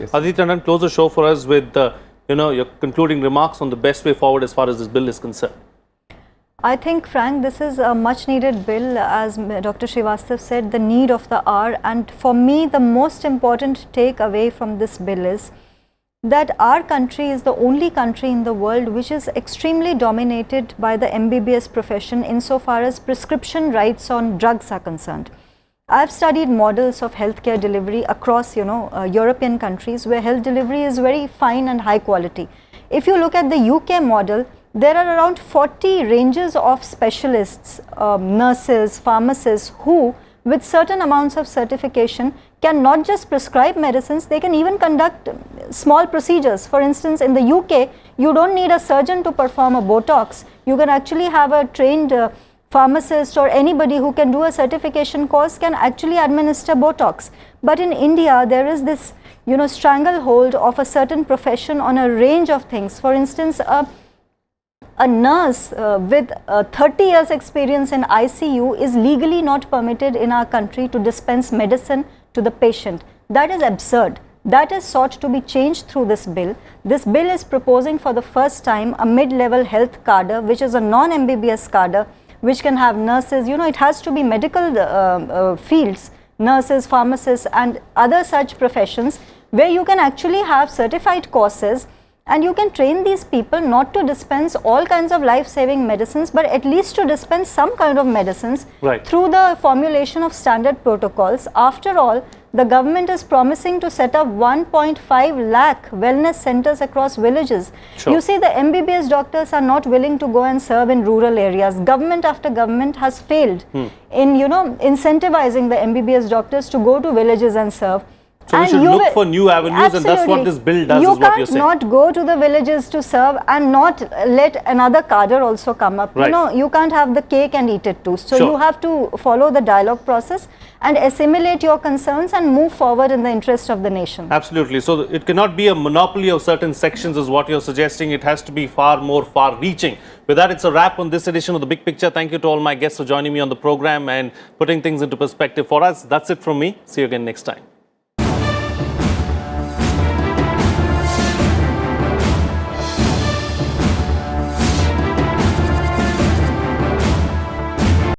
Yes. Aditi Tandon, close the show for us with your concluding remarks on the best way forward as far as this bill is concerned. I think, Frank, this is a much needed bill, as Dr. Srivastav said, the need of the hour. And for me, the most important takeaway from this bill is that our country is the only country in the world which is extremely dominated by the MBBS profession insofar as prescription rights on drugs are concerned. I've studied models of healthcare delivery across, European countries where health delivery is very fine and high quality. If you look at the UK model, there are around 40 ranges of specialists, nurses, pharmacists who, with certain amounts of certification, can not just prescribe medicines, they can even conduct small procedures. For instance, in the UK, you don't need a surgeon to perform a Botox. You can actually have a trained pharmacist or anybody who can do a certification course can actually administer Botox. But in India, there is this, stranglehold of a certain profession on a range of things. For instance, a nurse with 30 years experience in ICU is legally not permitted in our country to dispense medicine to the patient. That is absurd. That is sought to be changed through this bill. This bill is proposing for the first time a mid-level health cadre, which is a non-MBBS cadre, which can have nurses, it has to be medical fields, nurses, pharmacists and other such professions where you can actually have certified courses. And you can train these people not to dispense all kinds of life-saving medicines, but at least to dispense some kind of medicines through the formulation of standard protocols. After all, the government is promising to set up 1.5 lakh wellness centers across villages. Sure. You see, the MBBS doctors are not willing to go and serve in rural areas. Government after government has failed in, incentivizing the MBBS doctors to go to villages and serve. So we should look for new avenues, and that's what this bill does, is what you're saying. You can't not go to the villages to serve and not let another cadre also come up. Right. You can't have the cake and eat it too. So you have to follow the dialogue process and assimilate your concerns and move forward in the interest of the nation. Absolutely. So it cannot be a monopoly of certain sections is what you're suggesting. It has to be far more far-reaching. With that, it's a wrap on this edition of The Big Picture. Thank you to all my guests for joining me on the program and putting things into perspective for us. That's it from me. See you again next time.